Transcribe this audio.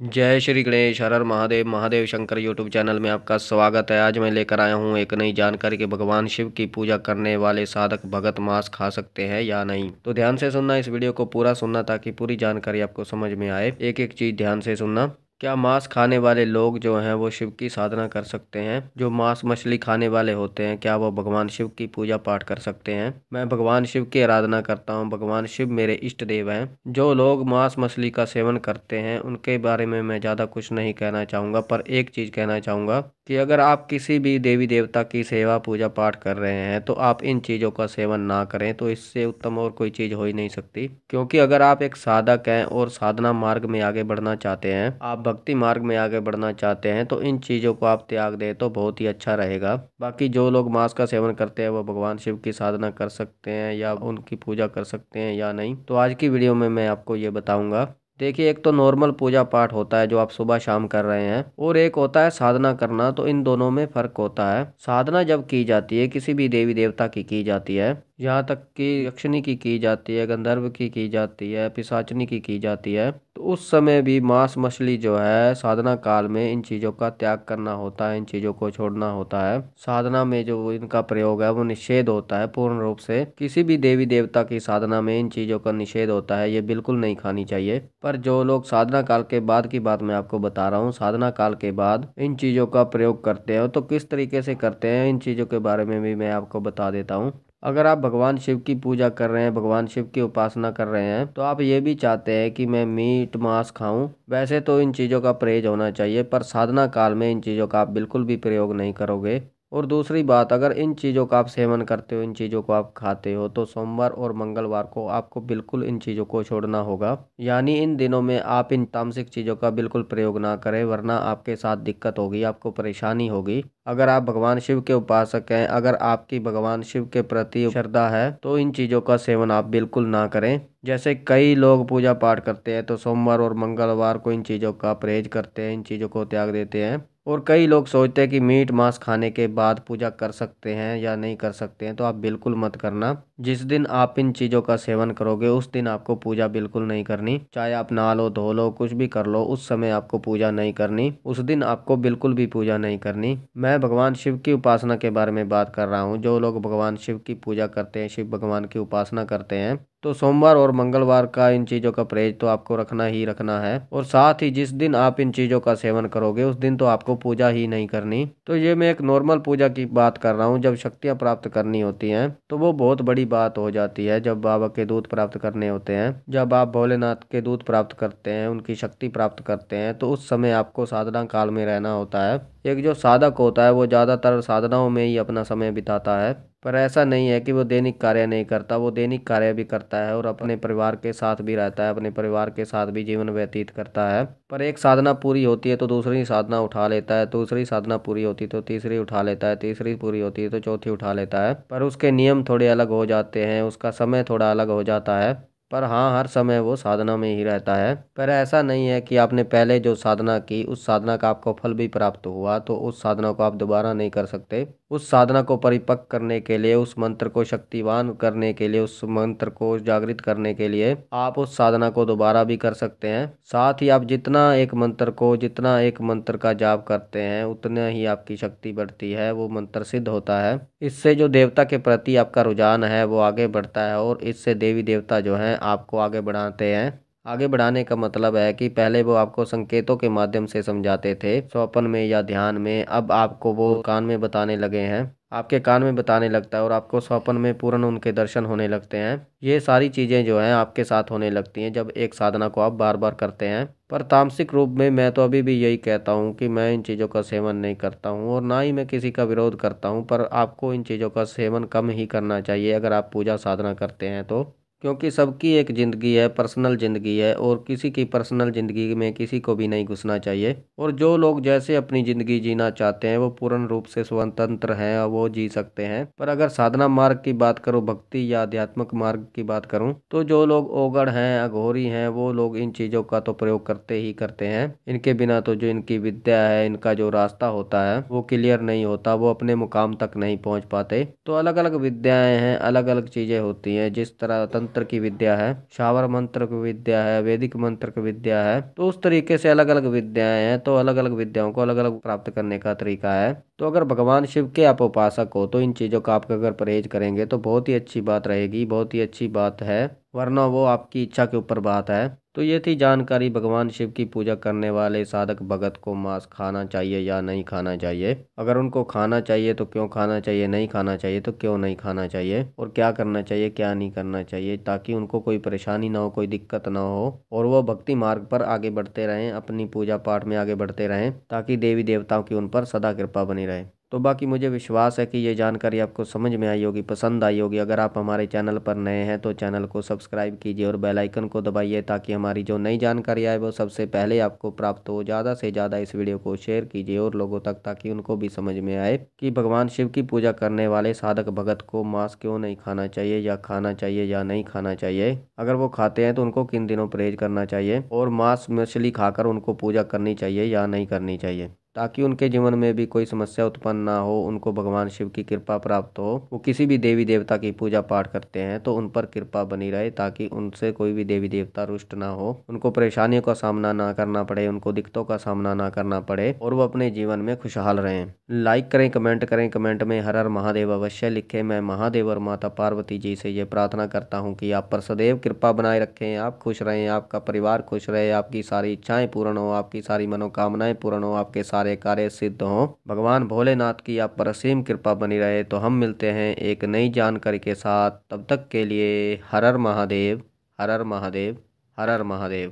जय श्री गणेश हर हर Mahadev Mahadev Shankar YouTube channel में आपका स्वागत है। आज मैं लेकर आया हूँ एक नई जानकारी कि भगवान शिव की पूजा करने वाले साधक भगत मांस खा सकते हैं या नहीं। तो ध्यान से सुनना, इस वीडियो को पूरा सुनना ताकि पूरी जानकारी आपको समझ में आए। एक एक चीज ध्यान से सुनना। क्या मांस खाने वाले लोग जो हैं वो शिव की साधना कर सकते हैं? जो मांस मछली खाने वाले होते हैं क्या वो भगवान शिव की पूजा पाठ कर सकते हैं? मैं भगवान शिव की आराधना करता हूं, भगवान शिव मेरे इष्ट देव हैं। जो लोग मांस मछली का सेवन करते हैं उनके बारे में मैं ज़्यादा कुछ नहीं कहना चाहूँगा, पर एक चीज़ कहना चाहूँगा कि अगर आप किसी भी देवी देवता की सेवा पूजा पाठ कर रहे हैं तो आप इन चीज़ों का सेवन ना करें, तो इससे उत्तम और कोई चीज़ हो ही नहीं सकती। क्योंकि अगर आप एक साधक हैं और साधना मार्ग में आगे बढ़ना चाहते हैं, आप भक्ति मार्ग में आगे बढ़ना चाहते हैं, तो इन चीज़ों को आप त्याग दें तो बहुत ही अच्छा रहेगा। बाकी जो लोग मांस का सेवन करते हैं वो भगवान शिव की साधना कर सकते हैं या उनकी पूजा कर सकते हैं या नहीं, तो आज की वीडियो में मैं आपको ये बताऊंगा। देखिए, एक तो नॉर्मल पूजा पाठ होता है जो आप सुबह शाम कर रहे हैं, और एक होता है साधना करना। तो इन दोनों में फर्क होता है। साधना जब की जाती है किसी भी देवी देवता की जाती है, यहाँ तक कि यक्षिणी की जाती है, गंधर्व की जाती है, पिशाचनी की जाती है, तो उस समय भी मांस मछली जो है साधना काल में इन चीज़ों का त्याग करना होता है, इन चीज़ों को छोड़ना होता है। साधना में जो इनका प्रयोग है वो निषेध होता है पूर्ण रूप से। किसी भी देवी देवता की साधना में इन चीज़ों का निषेध होता है, ये बिल्कुल नहीं खानी चाहिए। पर जो लोग साधना काल के बाद की बात मैं आपको बता रहा हूँ, साधना काल के बाद इन चीज़ों का प्रयोग करते हैं तो किस तरीके से करते हैं इन चीज़ों के बारे में भी मैं आपको बता देता हूँ। अगर आप भगवान शिव की पूजा कर रहे हैं, भगवान शिव की उपासना कर रहे हैं, तो आप ये भी चाहते हैं कि मैं मीट मांस खाऊं, वैसे तो इन चीज़ों का परहेज होना चाहिए, पर साधना काल में इन चीज़ों का आप बिल्कुल भी प्रयोग नहीं करोगे। और दूसरी बात, अगर इन चीज़ों का आप सेवन करते हो, इन चीज़ों को आप खाते हो, तो सोमवार और मंगलवार को आपको बिल्कुल इन चीज़ों को छोड़ना होगा। यानी इन दिनों में आप इन तामसिक चीज़ों का बिल्कुल प्रयोग ना करें, वरना आपके साथ दिक्कत होगी, आपको परेशानी होगी। अगर आप भगवान शिव के उपासक हैं, अगर आपकी भगवान शिव के प्रति श्रद्धा है, तो इन चीज़ों का सेवन आप बिल्कुल ना करें। जैसे कई लोग पूजा पाठ करते हैं तो सोमवार और मंगलवार को इन चीज़ों का परहेज करते हैं, इन चीज़ों को त्याग देते हैं। और कई लोग सोचते हैं कि मीट मांस खाने के बाद पूजा कर सकते हैं या नहीं कर सकते हैं, तो आप बिल्कुल मत करना। जिस दिन आप इन चीज़ों का सेवन करोगे उस दिन आपको पूजा बिल्कुल नहीं करनी। चाहे आप नहा लो, धो लो, कुछ भी कर लो, उस समय आपको पूजा नहीं करनी। उस दिन आपको बिल्कुल भी पूजा नहीं करनी। मैं भगवान शिव की उपासना के बारे में बात कर रहा हूँ। जो लोग भगवान शिव की पूजा करते हैं, शिव भगवान की उपासना करते हैं, तो सोमवार और मंगलवार का इन चीज़ों का परहेज तो आपको रखना ही रखना है। और साथ ही जिस दिन आप इन चीज़ों का सेवन करोगे उस दिन तो आपको पूजा ही नहीं करनी। तो ये मैं एक नॉर्मल पूजा की बात कर रहा हूँ। जब शक्तियाँ प्राप्त करनी होती हैं तो वो बहुत बड़ी बात हो जाती है। जब बाबा के दूध प्राप्त करने होते हैं, जब आप भोलेनाथ के दूध प्राप्त करते हैं, उनकी शक्ति प्राप्त करते हैं, तो उस समय आपको साधना काल में रहना होता है। एक जो साधक होता है वो ज़्यादातर साधनाओं में ही अपना समय बिताता है, पर ऐसा नहीं है कि वो दैनिक कार्य नहीं करता। वो दैनिक कार्य भी करता है और अपने परिवार के साथ भी रहता है, अपने परिवार के साथ भी जीवन व्यतीत करता है। पर एक साधना पूरी होती है तो दूसरी साधना उठा लेता है, दूसरी साधना पूरी होती है तो तीसरी उठा लेता है, तीसरी पूरी होती है तो चौथी उठा लेता है। पर उसके नियम थोड़े अलग हो जाते हैं, उसका समय थोड़ा अलग हो जाता है। पर हाँ, हर समय वो साधना में ही रहता है। पर ऐसा नहीं है कि आपने पहले जो साधना की उस साधना का आपको फल भी प्राप्त हुआ तो उस साधना को आप दोबारा नहीं कर सकते। उस साधना को परिपक्व करने के लिए, उस मंत्र को शक्तिवान करने के लिए, उस मंत्र को जागृत करने के लिए आप उस साधना को दोबारा भी कर सकते हैं। साथ ही आप जितना एक मंत्र का जाप करते हैं उतना ही आपकी शक्ति बढ़ती है, वो मंत्र सिद्ध होता है। इससे जो देवता के प्रति आपका रुझान है वो आगे बढ़ता है और इससे देवी देवता जो हैं आपको आगे बढ़ाते हैं। आगे बढ़ाने का मतलब है कि पहले वो आपको संकेतों के माध्यम से समझाते थे स्वप्न में या ध्यान में, अब आपको वो कान में बताने लगे हैं। आपके कान में बताने लगता है और आपको स्वप्न में पूर्ण उनके दर्शन होने लगते हैं। ये सारी चीज़ें जो हैं आपके साथ होने लगती हैं जब एक साधना को आप बार बार करते हैं। पर तामसिक रूप में मैं तो अभी भी यही कहता हूँ कि मैं इन चीज़ों का सेवन नहीं करता हूँ और ना ही मैं किसी का विरोध करता हूँ, पर आपको इन चीज़ों का सेवन कम ही करना चाहिए अगर आप पूजा साधना करते हैं तो। क्योंकि सबकी एक ज़िंदगी है, पर्सनल ज़िंदगी है, और किसी की पर्सनल ज़िंदगी में किसी को भी नहीं घुसना चाहिए। और जो लोग जैसे अपनी ज़िंदगी जीना चाहते हैं वो पूर्ण रूप से स्वतंत्र हैं और वो जी सकते हैं। पर अगर साधना मार्ग की बात करूँ, भक्ति या आध्यात्मिक मार्ग की बात करूँ, तो जो लोग ओगड़ हैं, अघोरी हैं, वो लोग इन चीज़ों का तो प्रयोग करते ही करते हैं। इनके बिना तो जो इनकी विद्या है, इनका जो रास्ता होता है वो क्लियर नहीं होता, वो अपने मुकाम तक नहीं पहुँच पाते। तो अलग अलग विद्याएं हैं, अलग अलग चीज़ें होती हैं। जिस तरह तंत्र मंत्र की विद्या है, शावर मंत्र की विद्या है, वैदिक मंत्र की विद्या है। तो उस तरीके से अलग अलग विद्याएं हैं, तो अलग अलग विद्याओं को अलग अलग प्राप्त करने का तरीका है। तो अगर भगवान शिव के आप उपासक हो तो इन चीज़ों का आप अगर परहेज करेंगे तो बहुत ही अच्छी बात रहेगी, बहुत ही अच्छी बात है, वरना वो आपकी इच्छा के ऊपर बात है। तो ये थी जानकारी भगवान शिव की पूजा करने वाले साधक भगत को मांस खाना चाहिए या नहीं खाना चाहिए। अगर उनको खाना चाहिए तो क्यों खाना चाहिए, नहीं खाना चाहिए तो क्यों नहीं खाना चाहिए, और क्या करना चाहिए क्या नहीं करना चाहिए, ताकि उनको कोई परेशानी ना हो, कोई दिक्कत ना हो, और वो भक्ति मार्ग पर आगे बढ़ते रहें, अपनी पूजा पाठ में आगे बढ़ते रहें, ताकि देवी देवताओं की उन पर सदा कृपा बनी रहे। तो बाकी मुझे विश्वास है कि ये जानकारी आपको समझ में आई होगी, पसंद आई होगी। अगर आप हमारे चैनल पर नए हैं तो चैनल को सब्सक्राइब कीजिए और बेल आइकन को दबाइए, ताकि हमारी जो नई जानकारी आए वो सबसे पहले आपको प्राप्त हो। ज़्यादा से ज़्यादा इस वीडियो को शेयर कीजिए और लोगों तक, ताकि उनको भी समझ में आए कि भगवान शिव की पूजा करने वाले साधक भगत को मांस क्यों नहीं खाना चाहिए, या खाना चाहिए या नहीं खाना चाहिए। अगर वो खाते हैं तो उनको किन दिनों परहेज करना चाहिए, और मांस मछली खाकर उनको पूजा करनी चाहिए या नहीं करनी चाहिए, ताकि उनके जीवन में भी कोई समस्या उत्पन्न ना हो, उनको भगवान शिव की कृपा प्राप्त हो। वो किसी भी देवी देवता की पूजा पाठ करते हैं तो उन पर कृपा बनी रहे, ताकि उनसे कोई भी देवी देवता रुष्ट ना हो, उनको परेशानियों का सामना ना करना पड़े, उनको दिक्कतों का सामना ना करना पड़े, और वो अपने जीवन में खुशहाल रहें। लाइक करें, कमेंट करें, कमेंट में हर हर महादेव अवश्य लिखें। मैं महादेव और माता पार्वती जी से ये प्रार्थना करता हूँ कि आप पर सदैव कृपा बनाए रखें, आप खुश रहें, आपका परिवार खुश रहे, आपकी सारी इच्छाएं पूर्ण हो, आपकी सारी मनोकामनाएं पूर्ण हो, आपके सारे कार्य सिद्ध हों। भगवान भोलेनाथ की आप पर असीम कृपा बनी रहे। तो हम मिलते हैं एक नई जानकारी के साथ, तब तक के लिए हर हर महादेव, हर हर महादेव, हर हर महादेव।